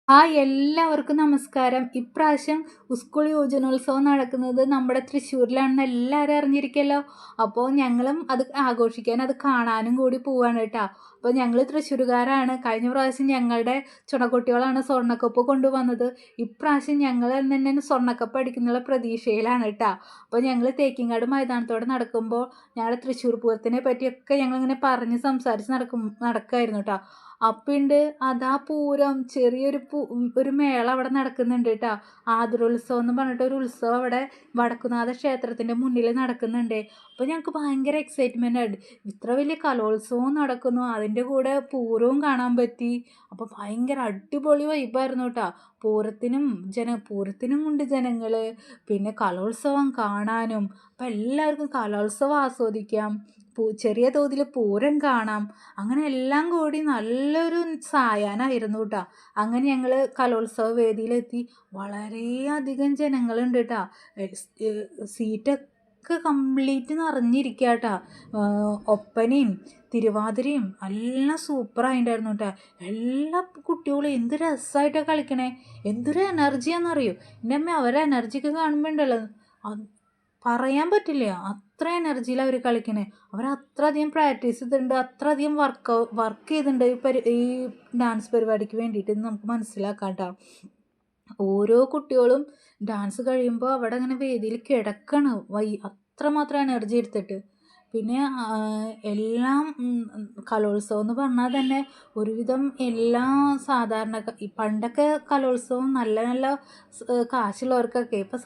എല്ലാവർക്കും നമസ്കാരം. ഇപ്രാവശ്യം സ്കൂൾ യുവജനോത്സവം നടക്കുന്നത് നമ്മുടെ തൃശ്ശൂരിലാണെന്ന് എല്ലാവരും അറിഞ്ഞിരിക്കുമല്ലോ. അപ്പോൾ ഞങ്ങളും അത് ആഘോഷിക്കാൻ അത് കാണാനും കൂടി പോവാണ് കേട്ടോ. അപ്പോൾ ഞങ്ങൾ തൃശ്ശൂരുകാരാണ്. കഴിഞ്ഞ പ്രാവശ്യം ഞങ്ങളുടെ ചുണക്കുട്ടികളാണ് സ്വർണ്ണക്കപ്പ് കൊണ്ടുവന്നത്. ഇപ്രാവശ്യം ഞങ്ങൾ തന്നെ സ്വർണ്ണക്കപ്പ് അടിക്കുന്നുള്ള പ്രതീക്ഷയിലാണ് കേട്ടോ. അപ്പോൾ ഞങ്ങൾ തേക്കിങ്ങാട് മൈതാനത്തോടെ നടക്കുമ്പോൾ ഞങ്ങളുടെ തൃശ്ശൂർ പൂരത്തിനെ പറ്റിയൊക്കെ ഞങ്ങളിങ്ങനെ പറഞ്ഞ് സംസാരിച്ച് നടക്കുമായിരുന്നു കേട്ടോ. അപ്പിണ്ട് അതാ പൂരം ചെറിയൊരു ഒരു മേള അവിടെ നടക്കുന്നുണ്ട് കേട്ടോ. ആതുരോത്സവം എന്ന് പറഞ്ഞിട്ട് ഒരു ഉത്സവം അവിടെ വടക്കുനാഥ ക്ഷേത്രത്തിൻ്റെ മുന്നിൽ നടക്കുന്നുണ്ട്. അപ്പോൾ ഞങ്ങൾക്ക് ഭയങ്കര എക്സൈറ്റ്മെൻ്റ് ആയിട്ട് ഇത്ര വലിയ കലോത്സവവും നടക്കുന്നു, അതിൻ്റെ കൂടെ പൂരവും കാണാൻ പറ്റി. അപ്പോൾ ഭയങ്കര അടിപൊളി വൈബായിരുന്നു കേട്ടോ. പൂരത്തിനും കൊണ്ട് ജനങ്ങൾ, പിന്നെ കലോത്സവം കാണാനും. അപ്പം എല്ലാവർക്കും കലോത്സവം ആസ്വദിക്കാം, ചെറിയ തോതിൽ പൂരം കാണാം. അങ്ങനെ എല്ലാം കൂടി നല്ലൊരു സായാഹ്നമായിരുന്നു കേട്ടോ. അങ്ങനെ ഞങ്ങൾ കലോത്സവ വേദിയിലെത്തി. വളരെയധികം ജനങ്ങളുണ്ട് കേട്ടോ. സീറ്റൊക്കെ കംപ്ലീറ്റ് നിറഞ്ഞിരിക്കുക കേട്ടോ. ഒപ്പനയും തിരുവാതിരയും എല്ലാം സൂപ്പറായിട്ടുണ്ടായിരുന്നു കേട്ടോ. എല്ലാ കുട്ടികളും എന്ത് രസമായിട്ടാണ് കളിക്കണേ, എന്തൊരു എനർജിയാണെന്നറിയോ. എൻ്റെ അമ്മ അവരെ എനർജിയൊക്കെ കാണുമ്പോൾ ഉണ്ടല്ലോ, പറയാൻ പറ്റില്ല, അത്ര എനർജിയിൽ അവർ കളിക്കണേ. അവർ അത്ര അധികം പ്രാക്ടീസ് ചെയ്തിട്ടുണ്ട്, അത്ര അധികം വർക്ക് ചെയ്തിട്ടുണ്ട് ഈ ഡാൻസ് പരിപാടിക്ക് വേണ്ടിയിട്ട് നമുക്ക് മനസ്സിലാക്കാം കേട്ടോ. ഓരോ കുട്ടികളും ഡാൻസ് കഴിയുമ്പോൾ അവിടെ അങ്ങനെ വേദിയിൽ കിടക്കണം അത്രമാത്രം എനർജി എടുത്തിട്ട്. പിന്നെ എല്ലാം കലോത്സവം എന്ന് പറഞ്ഞാൽ തന്നെ ഒരുവിധം എല്ലാ പണ്ടൊക്കെ കലോത്സവം നല്ല നല്ല കാശുള്ളവർക്കൊക്കെ, ഇപ്പോൾ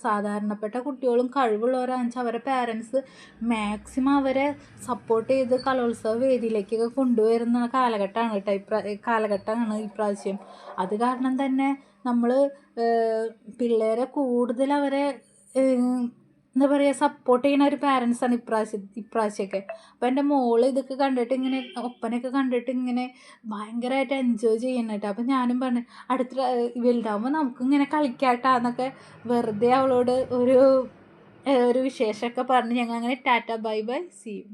സാധാരണപ്പെട്ട കുട്ടികളും കഴിവുള്ളവരാണെന്ന് വെച്ചാൽ അവരെ പാരൻസ് മാക്സിമം അവരെ സപ്പോർട്ട് ചെയ്ത് കലോത്സവ വേദിയിലേക്കൊക്കെ കൊണ്ടുവരുന്ന കാലഘട്ടമാണ് ഇപ്രാവശ്യം. അത് കാരണം തന്നെ നമ്മൾ പിള്ളേരെ കൂടുതൽ അവരെ എന്താ പറയുക, സപ്പോർട്ട് ചെയ്യുന്ന ഒരു പാരൻസാണ് ഇപ്രാവശ്യമൊക്കെ. അപ്പോൾ എൻ്റെ മോള് ഇതൊക്കെ കണ്ടിട്ട് ഇങ്ങനെ ഒപ്പനയൊക്കെ കണ്ടിട്ട് ഇങ്ങനെ ഭയങ്കരമായിട്ട് എൻജോയ് ചെയ്യുന്നു കേട്ടോ. അപ്പോൾ ഞാനും പറഞ്ഞു അടുത്ത വലുതാകുമ്പോൾ നമുക്കിങ്ങനെ കളിക്കാട്ടാന്നൊക്കെ വെറുതെ അവളോട് ഒരു വിശേഷമൊക്കെ പറഞ്ഞ് ഞങ്ങൾ അങ്ങനെ tata bye bye see U.